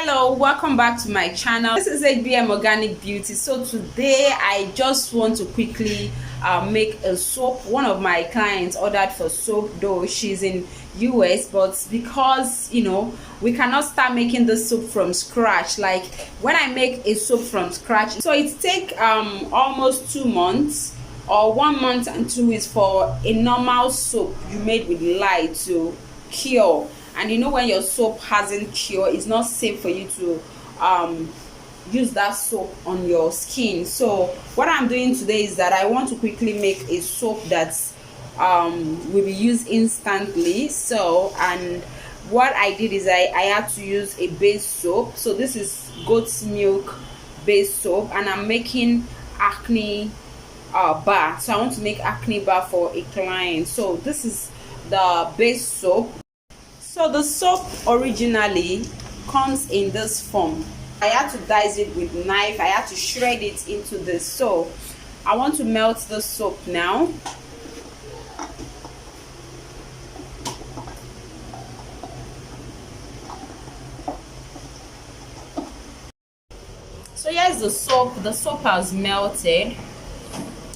Hello, welcome back to my channel. This is HBM Organic Beauty. So today I just want to quickly make a soap. One of my clients ordered for soap, though she's in US, but because we cannot start making the soap from scratch. Like when I make a soap from scratch, so it take almost 2 months or 1 month and 2 weeks for a normal soap you made with lye to cure. And when your soap hasn't cured, it's not safe for you to use that soap on your skin. So what I'm doing today is that I want to quickly make a soap that will be used instantly. So, and what I did is I had to use a base soap. So this is goat's milk base soap, and I'm making acne bar. So I want to make acne bar for a client. So this is the base soap. So the soap originally comes in this form. I had to dice it with a knife. I had to shred it into this. So I want to melt the soap now. So here's the soap. The soap has melted.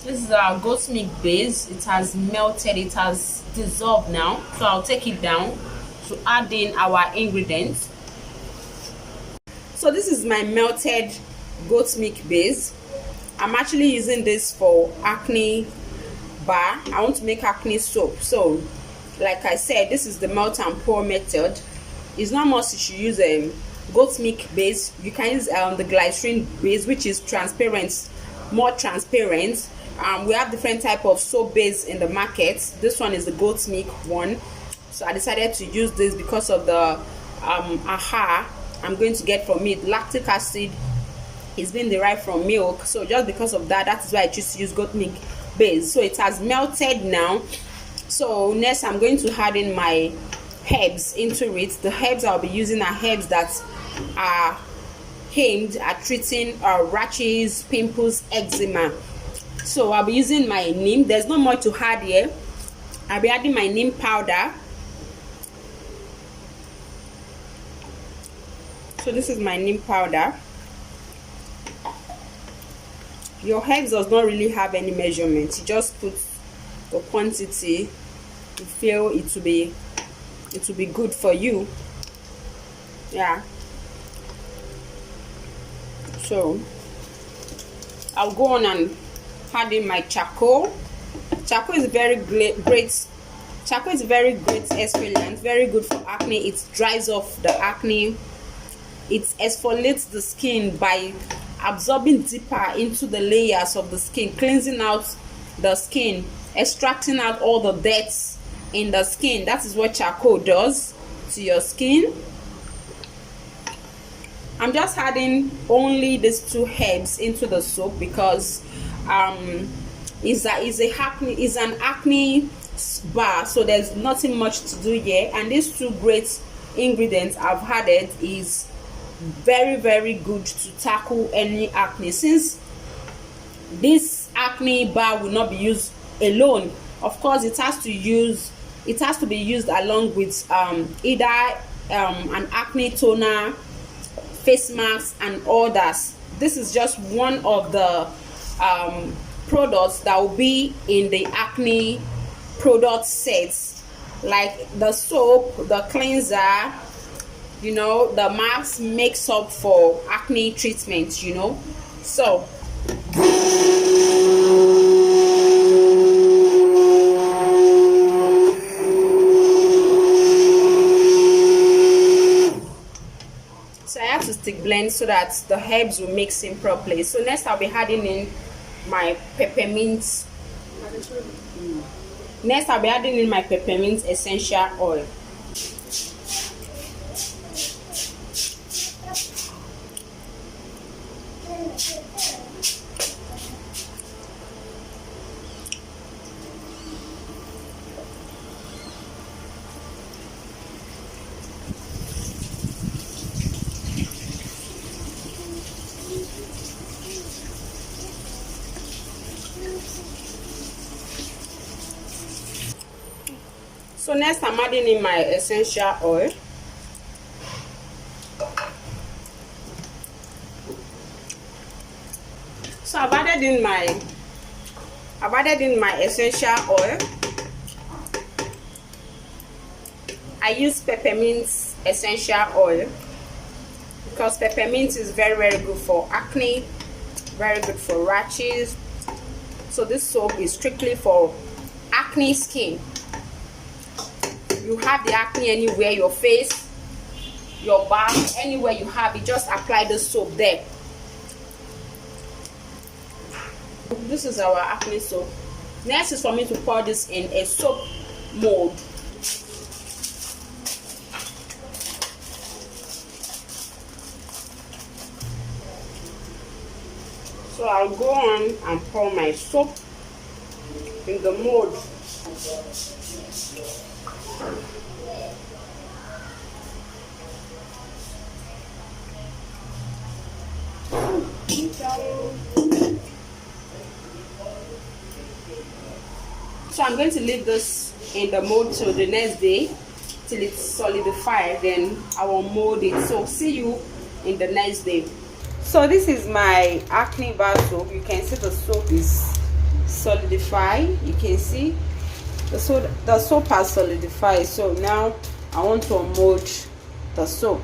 This is our goat's milk base. It has melted. It has dissolved now. So I'll take it down to add in our ingredients. So this is my melted goat's milk base. I'm actually using this for acne bar. I want to make acne soap. So like I said, this is the melt and pour method. It's not must you should use a goat's milk base. You can use the glycerin base, which is transparent, more transparent. We have different type of soap base in the market. This one is the goat's milk one. So I decided to use this because of the aha I'm going to get from it. Lactic acid is being derived from milk. So just because of that, that is why I choose to use goat milk base. So it has melted now. So next I'm going to add in my herbs into it. The herbs I'll be using are herbs that are aimed at treating rashes, pimples, eczema. So I'll be using my neem. There's not much to add here. I'll be adding my neem powder. So this is my neem powder. Your herbs does not really have any measurement. You just put the quantity you feel it will be good for you. Yeah. So I'll go on and add in my charcoal. Charcoal is very great. Charcoal is very great exfoliant, very good for acne. It dries off the acne. It exfoliates the skin by absorbing deeper into the layers of the skin, cleansing out the skin, extracting out all the dirt in the skin. That is what charcoal does to your skin. I'm just adding only these 2 herbs into the soap because it's an acne bar, so there's nothing much to do here. And these 2 great ingredients I've added is very, very good to tackle any acne, since this acne bar will not be used alone. Of course, it has to be used along with either an acne toner, face masks, and others. This is just one of the products that will be in the acne product sets, like the soap, the cleanser, the mask makes up for acne treatment. So I have to stick blend so that the herbs will mix in properly. So next I'll be adding in my peppermint. Next I'll be adding in my peppermint essential oil. So next I'm adding in my essential oil. So I've added in my essential oil. I use peppermint essential oil because peppermint is very, very good for acne, very good for rashes. So this soap is strictly for acne skin. You have the acne anywhere, your face, your back, anywhere you have it, just apply the soap there. This is our acne soap. Next is for me to pour this in a soap mold. So I'll go on and pour my soap in the mold. So I'm going to leave this in the mold till the next day, till it's solidified, then I will mold it. So see you in the next day. So this is my acne bar soap. You can see the soap is solidified. You can see the soap has solidified. So now I want to mold the soap.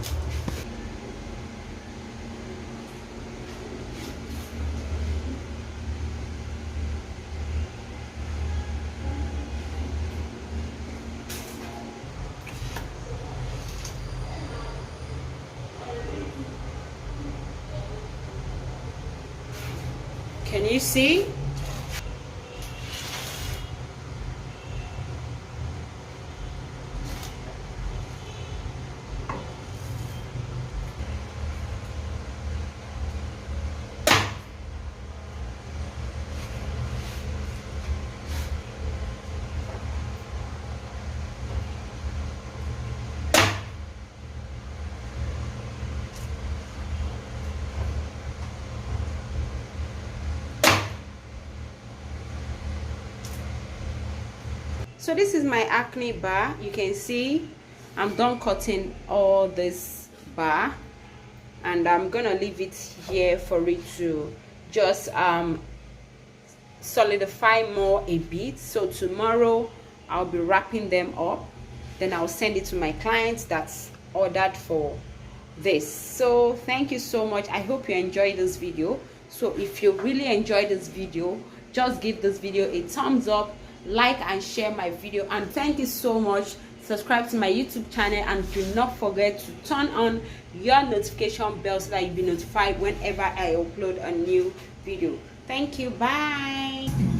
Can you see? So this is my acne bar. You can see I'm done cutting all this bar, and I'm gonna leave it here for it to just solidify more a bit. So tomorrow I'll be wrapping them up, then I'll send it to my clients that's ordered for this. So thank you so much. I hope you enjoyed this video. So if you really enjoyed this video, just give this video a thumbs up, like and share my video, and thank you so much. Subscribe to my YouTube channel, and do not forget to turn on your notification bell so that you'll be notified whenever I upload a new video. Thank you. Bye.